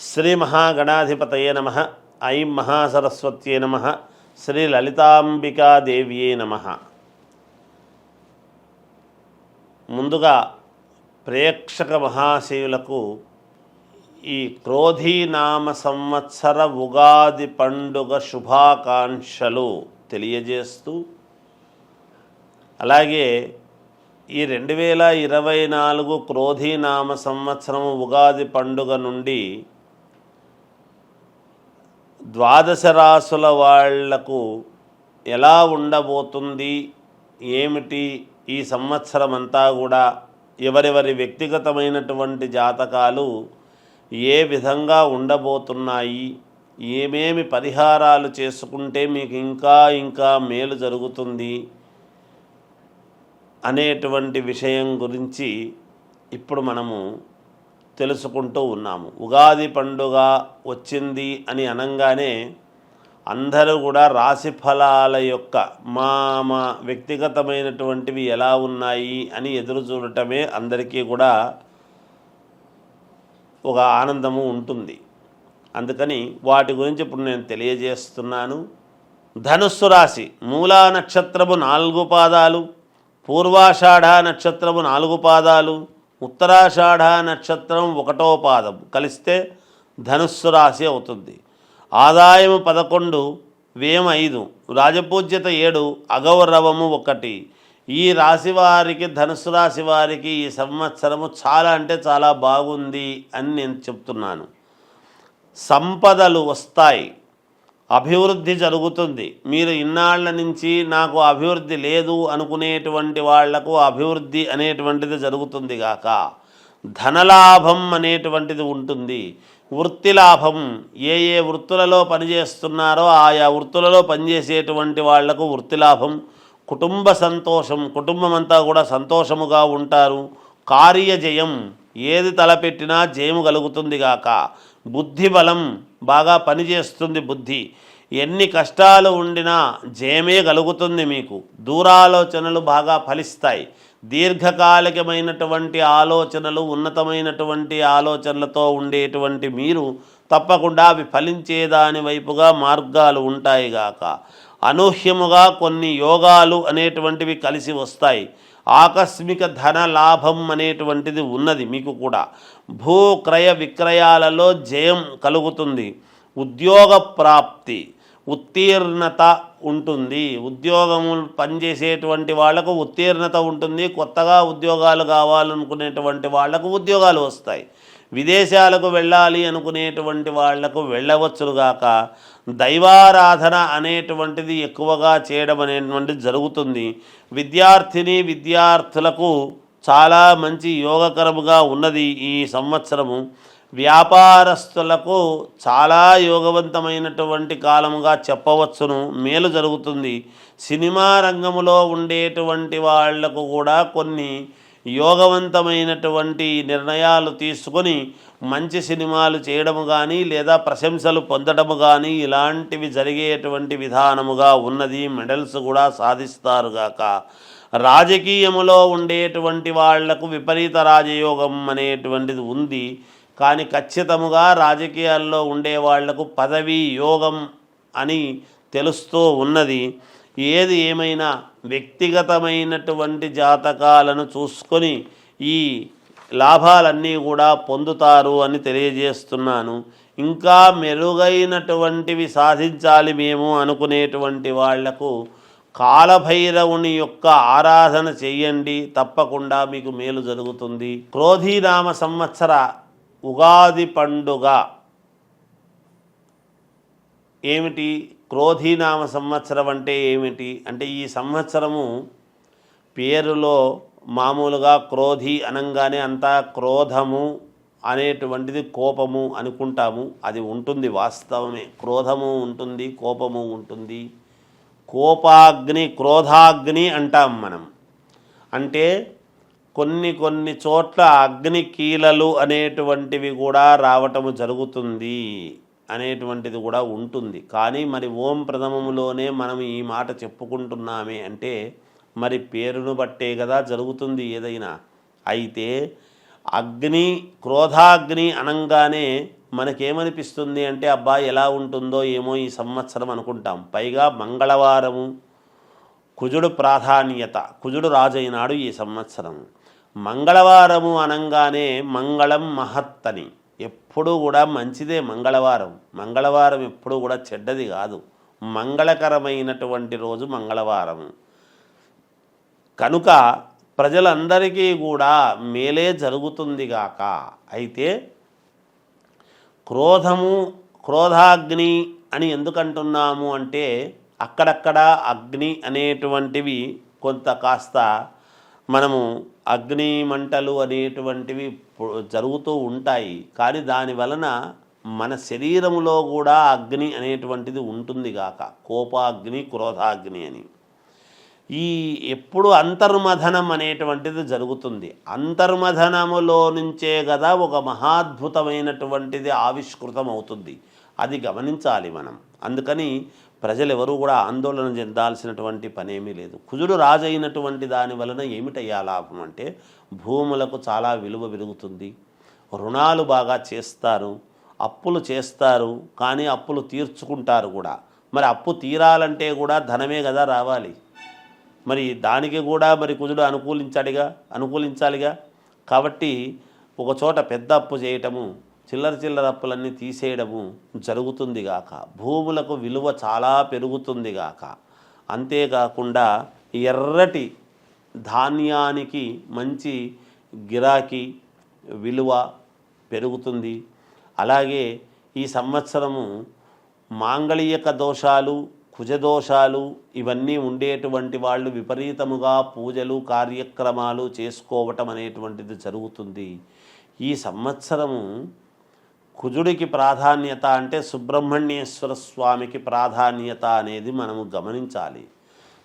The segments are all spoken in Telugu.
శ్రీ మహాగణాధిపతయే నమ. ఐం మహాసరస్వత్యే నమ. శ్రీ లలితాంబికాదేవ్యే నమ. ముందుగా ప్రేక్షక మహాశయులకు ఈ క్రోధీనామ సంవత్సర ఉగాది పండుగ శుభాకాంక్షలు తెలియజేస్తూ, అలాగే ఈ 2024 క్రోధీనామ సంవత్సరం ఉగాది పండుగ నుండి ద్వాదశ రాసుల వాళ్లకు ఎలా ఉండబోతుంది, ఏమిటి ఈ సంవత్సరం అంతా కూడా ఎవరెవరి వ్యక్తిగతమైనటువంటి జాతకాలు ఏ విధంగా ఉండబోతున్నాయి, ఏమేమి పరిహారాలు చేసుకుంటే మీకు ఇంకా మేలు జరుగుతుంది అనేటువంటి విషయం గురించి ఇప్పుడు మనము తెలుసుకుంటూ ఉన్నాము. ఉగాది పండుగ వచ్చింది అని అనగానే అందరూ కూడా రాశి ఫలాల యొక్క మా వ్యక్తిగతమైనటువంటివి ఎలా ఉన్నాయి అని ఎదురు చూడటమే అందరికీ కూడా ఒక ఆనందము ఉంటుంది. అందుకని వాటి గురించి ఇప్పుడు నేను తెలియజేస్తున్నాను. ధనుస్సు రాశి మూలా నక్షత్రము 4 పాదాలు, పూర్వాషాఢ నక్షత్రము 4 పాదాలు, ఉత్తరాషాఢ నక్షత్రం 1వ పాదం కలిస్తే ధనుస్సు రాశి అవుతుంది. ఆదాయము 11, వ్యయం 5, రాజపూజ్యత 7, అగౌరవము 1. ఈ రాశి వారికి, ధనుస్సు రాశి వారికి ఈ సంవత్సరము చాలా అంటే చాలా బాగుంది అని నేను చెప్తున్నాను. సంపదలు వస్తాయి, అభివృద్ధి జరుగుతుంది. మీరు ఇన్నాళ్ల నుంచి నాకు అభివృద్ధి లేదు అనుకునేటువంటి వాళ్లకు అభివృద్ధి అనేటువంటిది జరుగుతుంది గాక. ధనలాభం అనేటువంటిది ఉంటుంది. వృత్తి లాభం, ఏ వృత్తులలో పనిచేస్తున్నారో ఆయా వృత్తులలో పనిచేసేటువంటి వాళ్లకు వృత్తి లాభం. కుటుంబ సంతోషం, కుటుంబం అంతా కూడా సంతోషముగా ఉంటారు. కార్యజయం, ఏది తలపెట్టినా జయము కలుగుతుంది గాక. బుద్ధి బలం, బాగా పనిచేస్తుంది బుద్ధి. ఎన్ని కష్టాలు ఉండినా జయమే కలుగుతుంది మీకు. దూరాలోచనలు బాగా ఫలిస్తాయి. దీర్ఘకాలికమైనటువంటి ఆలోచనలు, ఉన్నతమైనటువంటి ఆలోచనలతో ఉండేటువంటి మీరు తప్పకుండా అవి ఫలించేదాని వైపుగా మార్గాలు ఉంటాయి గాక. అనూహ్యముగా కొన్ని యోగాలు అనేటువంటివి కలిసి వస్తాయి. ఆకస్మిక ధన లాభం అనేటువంటిది ఉన్నది మీకు కూడా. భూ క్రయ విక్రయాలలో జయం కలుగుతుంది. ఉద్యోగ ప్రాప్తి, ఉత్తీర్ణత ఉంటుంది. ఉద్యోగము పనిచేసేటువంటి వాళ్లకు ఉత్తీర్ణత ఉంటుంది. కొత్తగా ఉద్యోగాలు కావాలనుకునేటువంటి వాళ్లకు ఉద్యోగాలు వస్తాయి. విదేశాలకు వెళ్ళాలి అనుకునేటువంటి వాళ్లకు వెళ్ళవచ్చుగాక. దైవారాధన అనేటువంటిది ఎక్కువగా చేయడం అనేటువంటిది జరుగుతుంది. విద్యార్థులకు చాలా మంచి యోగకరముగా ఉన్నది ఈ సంవత్సరము. వ్యాపారస్తులకు చాలా యోగవంతమైనటువంటి కాలముగా చెప్పవచ్చును, మేలు జరుగుతుంది. సినిమా రంగములో ఉండేటువంటి వాళ్లకు కూడా కొన్ని యోగవంతమైనటువంటి నిర్ణయాలు తీసుకొని మంచి సినిమాలు చేయడము కానీ, లేదా ప్రశంసలు పొందడము కానీ ఇలాంటివి జరిగేటువంటి విధానముగా ఉన్నది. మెడల్స్ కూడా సాధిస్తారుగాక. రాజకీయములో ఉండేటువంటి వాళ్లకు విపరీత రాజయోగం అనేటువంటిది ఉంది. కానీ ఖచ్చితముగా రాజకీయాల్లో ఉండే వాళ్లకు పదవీ యోగం అని తెలుస్తూ ఉన్నది. ఏది ఏమైనా వ్యక్తిగతమైనటువంటి జాతకాలను చూసుకొని ఈ లాభాలన్నీ కూడా పొందుతారు అని తెలియజేస్తున్నాను. ఇంకా మెరుగైనటువంటివి సాధించాలి మేము అనుకునేటువంటి వాళ్లకు కాలభైరవుని యొక్క ఆరాధన చెయ్యండి, తప్పకుండా మీకు మేలు జరుగుతుంది. క్రోధీనామ సంవత్సర ఉగాది పండుగ ఏమిటి? క్రోధీనామ సంవత్సరం అంటే ఏమిటి అంటే, ఈ సంవత్సరము పేరులో మామూలుగా క్రోధి అనంగానే అంతా క్రోధము అనేటువంటిది కోపము అనుకుంటాము. అది ఉంటుంది, వాస్తవమే. క్రోధము ఉంటుంది, కోపము ఉంటుంది. కోపాగ్ని, క్రోధాగ్ని అంటాం మనం. అంటే కొన్ని చోట్ల అగ్ని కీలలు అనేటువంటివి కూడా రావటము జరుగుతుంది అనేటువంటిది కూడా ఉంటుంది. కానీ మరి ఓం ప్రథమములోనే మనం ఈ మాట చెప్పుకుంటున్నామే అంటే మరి పేరును బట్టే కదా జరుగుతుంది ఏదైనా. అయితే అగ్ని క్రోధాగ్ని అనంగానే మనకేమనిపిస్తుంది అంటే అబ్బా ఎలా ఉంటుందో ఏమో ఈ సంవత్సరం అనుకుంటాం. పైగా మంగళవారము, కుజుడు ప్రాధాన్యత, కుజుడు రాజైనాడు ఈ సంవత్సరం. మంగళవారము అనంగానే మంగళం మహత్తని, ఎప్పుడూ కూడా మంచిదే మంగళవారం. మంగళవారం ఎప్పుడూ కూడా చెడ్డది కాదు, మంగళకరమైనటువంటి రోజు మంగళవారం. కనుక ప్రజలందరికీ కూడా మేలే జరుగుతుంది గాక. అయితే క్రోధాగ్ని అని ఎందుకంటున్నాము అంటే అక్కడక్కడ అగ్ని అనేటువంటివి కొంత కాస్త మనము అగ్ని మంటలు అనేటువంటివి జరుగుతూ ఉంటాయి. కానీ దాని వలన మన శరీరములో కూడా అగ్ని అనేటువంటిది ఉంటుంది గాక, కోపాగ్ని, క్రోధాగ్ని అని. ఈ ఎప్పుడు అంతర్మథనం అనేటువంటిది జరుగుతుంది. అంతర్మథనములో నుంచే కదా ఒక మహాద్భుతమైనటువంటిది ఆవిష్కృతం అవుతుంది. అది గమనించాలి మనం. అందుకని ప్రజలెవరూ కూడా ఆందోళన చెందాల్సినటువంటి పనేమీ లేదు. కుజుడు రాజైనటువంటి దాని వలన ఏమిటయ్యా లాభం అంటే భూములకు చాలా విలువ పెరుగుతుంది, రుణాలు బాగా చేస్తారు, అప్పులు చేస్తారు, కానీ అప్పులు తీర్చుకుంటారు కూడా. మరి అప్పు తీరాలంటే కూడా ధనమే కదా రావాలి. మరి దానికి కూడా మరి కుజుడు అనుకూలించాలిగా. కాబట్టి ఒక చోట పెద్ద అప్పు చేయటము, చిల్లర అప్పులన్నీ తీసేయడము జరుగుతుంది గాక, భూములకు విలువ చాలా పెరుగుతుంది గాక. అంతేకాకుండా ఎర్రటి ధాన్యానికి మంచి గిరాకీ విలువ పెరుగుతుంది. అలాగే ఈ సంవత్సరము మాంగళిక దోషాలు, కుజదోషాలు ఇవన్నీ ఉండేటువంటి వాళ్ళు విపరీతముగా పూజలు కార్యక్రమాలు చేసుకోవటం అనేటువంటిది జరుగుతుంది. ఈ సంవత్సరము కుజుడికి ప్రాధాన్యత అంటే సుబ్రహ్మణ్యేశ్వర స్వామికి ప్రాధాన్యత అనేది మనము గమనించాలి.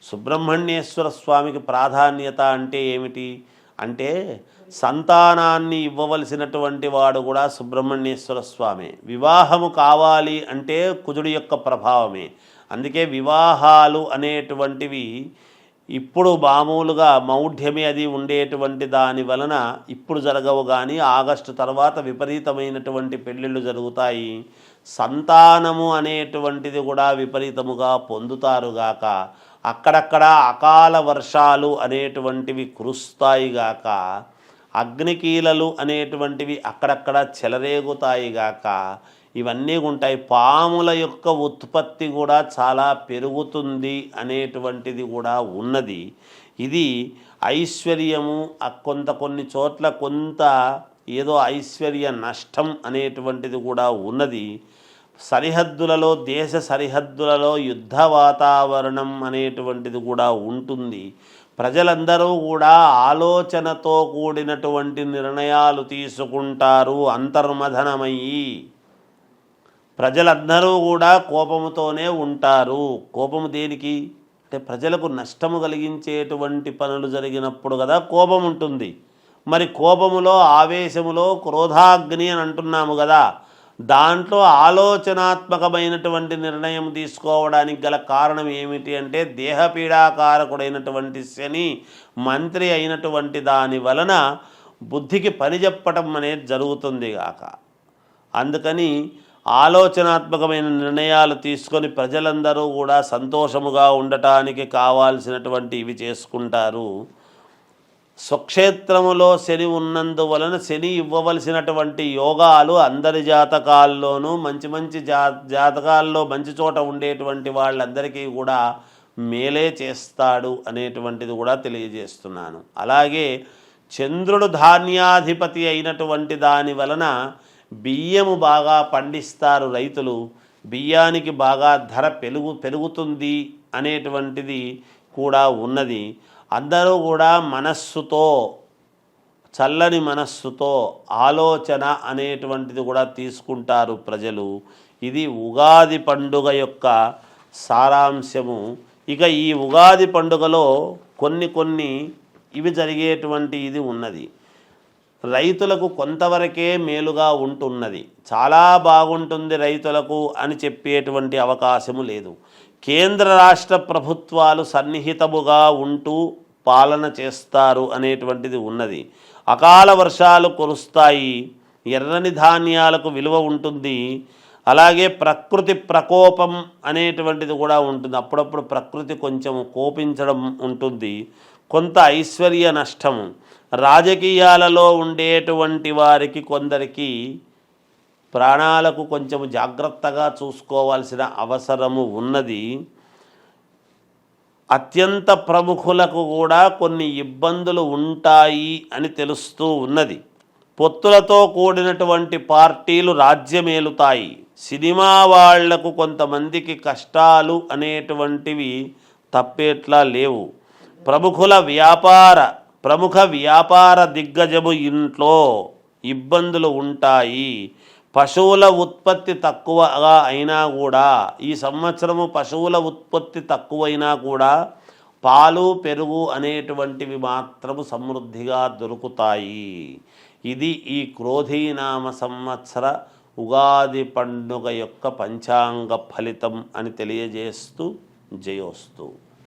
సుబ్రహ్మణ్యేశ్వర స్వామికి ప్రాధాన్యత అంటే ఏమిటి అంటే సంతానాన్ని ఇవ్వవలసినటువంటి వాడు కూడా సుబ్రహ్మణ్యేశ్వర స్వామి. వివాహము కావాలి అంటే కుజుడి యొక్క ప్రభావమే. అందుకే వివాహాలు అనేటువంటివి ఇప్పుడు మామూలుగా మౌఢ్యమే అది ఉండేటువంటి దాని వలన ఇప్పుడు జరగవు, కానీ ఆగస్టు తర్వాత విపరీతమైనటువంటి పెళ్ళిళ్ళు జరుగుతాయి. సంతానము అనేటువంటిది కూడా విపరీతముగా పొందుతారుగాక. అక్కడక్కడ అకాల వర్షాలు అనేటువంటివి కురుస్తాయిగాక. అగ్నికీలలు అనేటువంటివి అక్కడక్కడ చెలరేగుతాయిగాక. ఇవన్నీ ఉంటాయి. పాముల యొక్క ఉత్పత్తి కూడా చాలా పెరుగుతుంది అనేటువంటిది కూడా ఉన్నది. ఇది ఐశ్వర్యము కొన్ని చోట్ల కొంత ఏదో ఐశ్వర్య నష్టం అనేటువంటిది కూడా ఉన్నది. సరిహద్దులలో, దేశ సరిహద్దులలో యుద్ధ వాతావరణం అనేటువంటిది కూడా ఉంటుంది. ప్రజలందరూ కూడా ఆలోచనతో కూడినటువంటి నిర్ణయాలు తీసుకుంటారు అంతర్మథనమయ్యి. ప్రజలందరూ కూడా కోపముతోనే ఉంటారు. కోపము దేనికి అంటే ప్రజలకు నష్టము కలిగించేటువంటి పనులు జరిగినప్పుడు కదా కోపం ఉంటుంది. మరి కోపములో, ఆవేశములో క్రోధాగ్ని అని అంటున్నాము కదా, దాంట్లో ఆలోచనాత్మకమైనటువంటి నిర్ణయం తీసుకోవడానికి గల కారణం ఏమిటి అంటే దేహపీడాకారకుడైనటువంటి శని మంత్రి అయినటువంటి దాని వలన బుద్ధికి పని చెప్పటం అనేది జరుగుతుంది కాక. అందుకని ఆలోచనాత్మకమైన నిర్ణయాలు తీసుకొని ప్రజలందరూ కూడా సంతోషముగా ఉండటానికి కావాల్సినటువంటి ఇవి చేసుకుంటారు. స్వక్షేత్రములో శని ఉన్నందువలన శని ఇవ్వవలసినటువంటి యోగాలు అందరి జాతకాల్లోనూ మంచి జాతకాల్లో మంచి చోట ఉండేటువంటి వాళ్ళందరికీ కూడా మేలే చేస్తాడు అనేటువంటిది కూడా తెలియజేస్తున్నాను. అలాగే చంద్రుడు ధాన్యాధిపతి అయినటువంటి దాని వలన బియ్యము బాగా పండిస్తారు రైతులు. బియ్యానికి బాగా ధర పెరుగుతుంది అనేటువంటిది కూడా ఉన్నది. అందరూ కూడా మనస్సుతో, చల్లని మనస్సుతో ఆలోచన అనేటువంటిది కూడా తీసుకుంటారు ప్రజలు. ఇది ఉగాది పండుగ యొక్క సారాంశము. ఇక ఈ ఉగాది పండుగలో కొన్ని ఇవి జరిగేటువంటి ఇది ఉన్నది. రైతులకు కొంతవరకే మేలుగా ఉంటున్నది. చాలా బాగుంటుంది రైతులకు అని చెప్పేటువంటి అవకాశము లేదు. కేంద్ర రాష్ట్ర ప్రభుత్వాలు సన్నిహితముగా ఉంటూ పాలన చేస్తారు అనేటువంటిది ఉన్నది. అకాల వర్షాలు కురుస్తాయి, ఎర్రని ధాన్యాలకు విలువ ఉంటుంది. అలాగే ప్రకృతి ప్రకోపం అనేటువంటిది కూడా ఉంటుంది. అప్పుడప్పుడు ప్రకృతి కొంచెం కోపించడం ఉంటుంది. కొంత ఐశ్వర్య నష్టము. రాజకీయాలలో ఉండేటువంటి వారికి కొందరికి ప్రాణాలకు కొంచెం జాగ్రత్తగా చూసుకోవాల్సిన అవసరము ఉన్నది. అత్యంత ప్రముఖులకు కూడా కొన్ని ఇబ్బందులు ఉంటాయి అని తెలుస్తూ ఉన్నది. పొత్తులతో కూడినటువంటి పార్టీలు రాజ్యమేలుతాయి. సినిమా వాళ్లకు కొంతమందికి కష్టాలు అనేటువంటివి తప్పేట్లా లేవు. ప్రముఖ వ్యాపార దిగ్గజము ఇంట్లో ఇబ్బందులు ఉంటాయి. పశువుల ఉత్పత్తి తక్కువగా అయినా కూడా, ఈ సంవత్సరము పశువుల ఉత్పత్తి తక్కువైనా కూడా పాలు పెరుగు అనేటువంటివి మాత్రము సమృద్ధిగా దొరుకుతాయి. ఇది ఈ క్రోధీనామ సంవత్సర ఉగాది పండుగ యొక్క పంచాంగ ఫలితం అని తెలియజేస్తూ జయోస్తు.